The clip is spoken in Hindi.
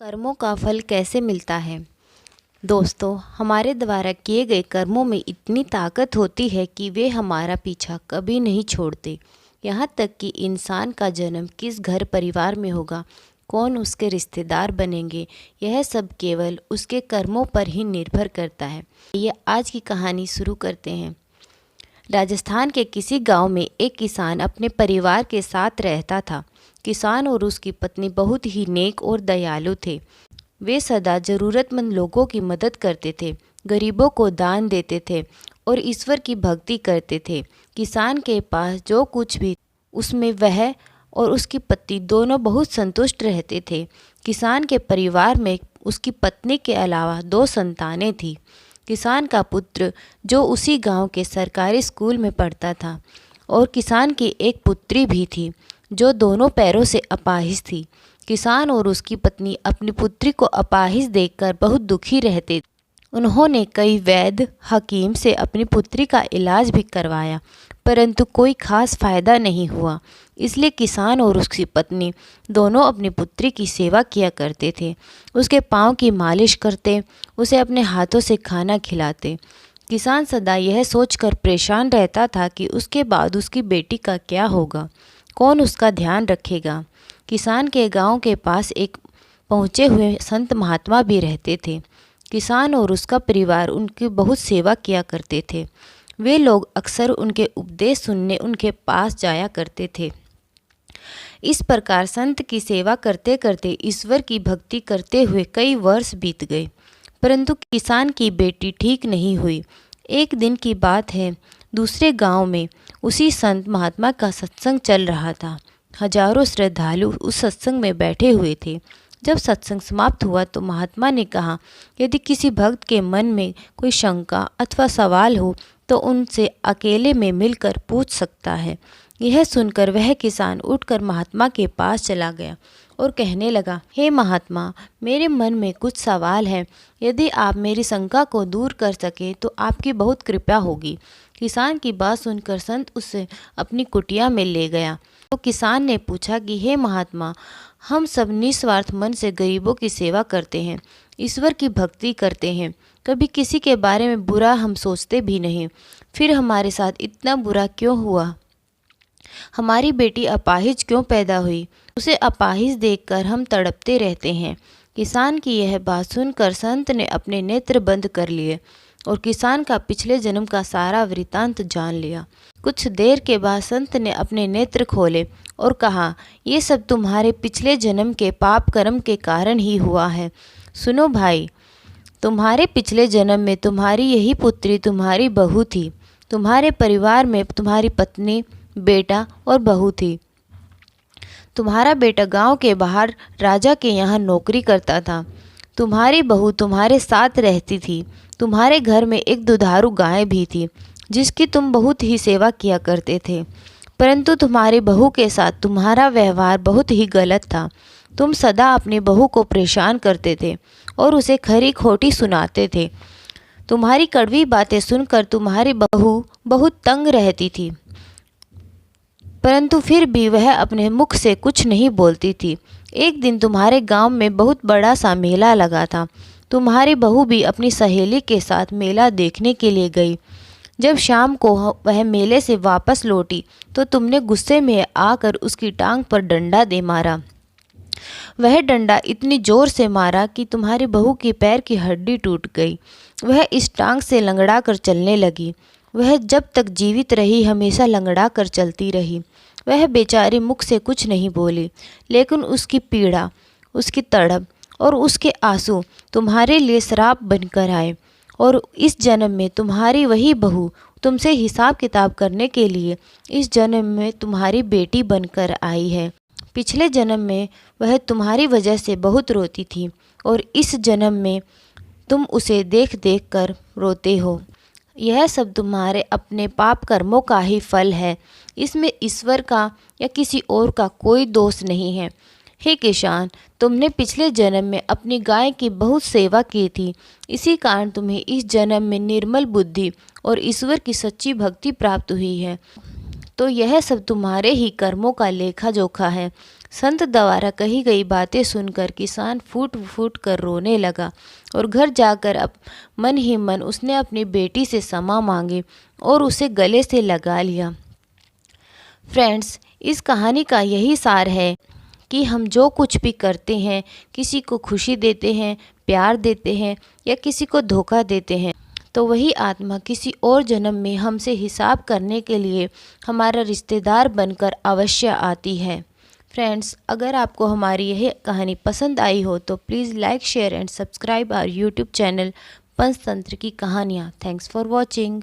कर्मों का फल कैसे मिलता है। दोस्तों, हमारे द्वारा किए गए कर्मों में इतनी ताकत होती है कि वे हमारा पीछा कभी नहीं छोड़ते। यहाँ तक कि इंसान का जन्म किस घर परिवार में होगा, कौन उसके रिश्तेदार बनेंगे, यह सब केवल उसके कर्मों पर ही निर्भर करता है। ये आज की कहानी शुरू करते हैं। राजस्थान के किसी गांव में एक किसान अपने परिवार के साथ रहता था। किसान और उसकी पत्नी बहुत ही नेक और दयालु थे। वे सदा ज़रूरतमंद लोगों की मदद करते थे, गरीबों को दान देते थे और ईश्वर की भक्ति करते थे। किसान के पास जो कुछ भी उसमें वह और उसकी पत्नी दोनों बहुत संतुष्ट रहते थे। किसान के परिवार में उसकी पत्नी के अलावा 2 संतानें थीं। किसान का पुत्र जो उसी गांव के सरकारी स्कूल में पढ़ता था और किसान की एक पुत्री भी थी जो दोनों पैरों से अपाहिज थी। किसान और उसकी पत्नी अपनी पुत्री को अपाहिज देखकर बहुत दुखी रहते। उन्होंने कई वैद्य हकीम से अपनी पुत्री का इलाज भी करवाया, परंतु कोई खास फायदा नहीं हुआ। इसलिए किसान और उसकी पत्नी दोनों अपनी पुत्री की सेवा किया करते थे। उसके पाँव की मालिश करते, उसे अपने हाथों से खाना खिलाते। किसान सदा यह सोचकर परेशान रहता था कि उसके बाद उसकी बेटी का क्या होगा, कौन उसका ध्यान रखेगा। किसान के गांव के पास एक पहुँचे हुए संत महात्मा भी रहते थे। किसान और उसका परिवार उनकी बहुत सेवा किया करते थे। वे लोग अक्सर उनके उपदेश सुनने उनके पास जाया करते थे। इस प्रकार संत की सेवा करते करते ईश्वर की भक्ति करते हुए कई वर्ष बीत गए, परंतु किसान की बेटी ठीक नहीं हुई। एक दिन की बात है, दूसरे गांव में उसी संत महात्मा का सत्संग चल रहा था। हजारों श्रद्धालु उस सत्संग में बैठे हुए थे। जब सत्संग समाप्त हुआ तो महात्मा ने कहा, यदि किसी भक्त के मन में कोई शंका अथवा सवाल हो तो उनसे अकेले में मिलकर पूछ सकता है। यह सुनकर वह किसान उठकर महात्मा के पास चला गया और कहने लगा, हे महात्मा, मेरे मन में कुछ सवाल है। यदि आप मेरी शंका को दूर कर सके तो आपकी बहुत कृपा होगी। किसान की बात सुनकर संत उसे अपनी कुटिया में ले गया। तो किसान ने पूछा कि हे महात्मा, हम सब निस्वार्थ मन से गरीबों की सेवा करते हैं, ईश्वर की भक्ति करते हैं, कभी किसी के बारे में बुरा हम सोचते भी नहीं, फिर हमारे साथ इतना बुरा क्यों हुआ? हमारी बेटी अपाहिज क्यों पैदा हुई? उसे अपाहिज देखकर हम तड़पते रहते हैं। किसान की यह बात सुनकर संत ने अपने नेत्र बंद कर लिए और किसान का पिछले जन्म का सारा वृतांत जान लिया। कुछ देर के बाद संत ने अपने नेत्र खोले और कहा, ये सब तुम्हारे पिछले जन्म के पाप कर्म के कारण ही हुआ है। सुनो भाई, तुम्हारे पिछले जन्म में तुम्हारी यही पुत्री तुम्हारी बहू थी। तुम्हारे परिवार में तुम्हारी पत्नी, बेटा और बहू थी। तुम्हारा बेटा गांव के बाहर राजा के यहाँ नौकरी करता था। तुम्हारी बहू तुम्हारे साथ रहती थी। तुम्हारे घर में एक दुधारू गाय भी थी जिसकी तुम बहुत ही सेवा किया करते थे, परंतु तुम्हारी बहू के साथ तुम्हारा व्यवहार बहुत ही गलत था। तुम सदा अपनी बहू को परेशान करते थे और उसे खरी खोटी सुनाते थे। तुम्हारी कड़वी बातें सुनकर तुम्हारी बहू बहुत तंग रहती थी, परंतु फिर भी वह अपने मुख से कुछ नहीं बोलती थी। एक दिन तुम्हारे गांव में बहुत बड़ा सा मेला लगा था। तुम्हारी बहू भी अपनी सहेली के साथ मेला देखने के लिए गई। जब शाम को वह मेले से वापस लौटी तो तुमने गुस्से में आकर उसकी टांग पर डंडा दे मारा। वह डंडा इतनी जोर से मारा कि तुम्हारी बहू की पैर की हड्डी टूट गई। वह इस टांग से लंगड़ा कर चलने लगी। वह जब तक जीवित रही हमेशा लंगड़ा कर चलती रही। वह बेचारी मुख से कुछ नहीं बोली, लेकिन उसकी पीड़ा, उसकी तड़प और उसके आंसू तुम्हारे लिए श्राप बनकर आए। और इस जन्म में तुम्हारी वही बहू तुमसे हिसाब किताब करने के लिए इस जन्म में तुम्हारी बेटी बनकर आई है। पिछले जन्म में वह तुम्हारी वजह से बहुत रोती थी और इस जन्म में तुम उसे देख देख कर रोते हो। यह सब तुम्हारे अपने पाप कर्मों का ही फल है। इसमें ईश्वर का या किसी और का कोई दोष नहीं है। हे किसान, तुमने पिछले जन्म में अपनी गाय की बहुत सेवा की थी, इसी कारण तुम्हें इस जन्म में निर्मल बुद्धि और ईश्वर की सच्ची भक्ति प्राप्त हुई है। तो यह सब तुम्हारे ही कर्मों का लेखा जोखा है। संत द्वारा कही गई बातें सुनकर किसान फूट फूट कर रोने लगा और घर जाकर अब मन ही मन उसने अपनी बेटी से क्षमा मांगी और उसे गले से लगा लिया। फ्रेंड्स, इस कहानी का यही सार है कि हम जो कुछ भी करते हैं, किसी को खुशी देते हैं, प्यार देते हैं या किसी को धोखा देते हैं, तो वही आत्मा किसी और जन्म में हमसे हिसाब करने के लिए हमारा रिश्तेदार बनकर अवश्य आती है। फ्रेंड्स, अगर आपको हमारी यह कहानी पसंद आई हो तो please like, share and subscribe our YouTube channel Panchatantra की कहानियाँ। Thanks for watching.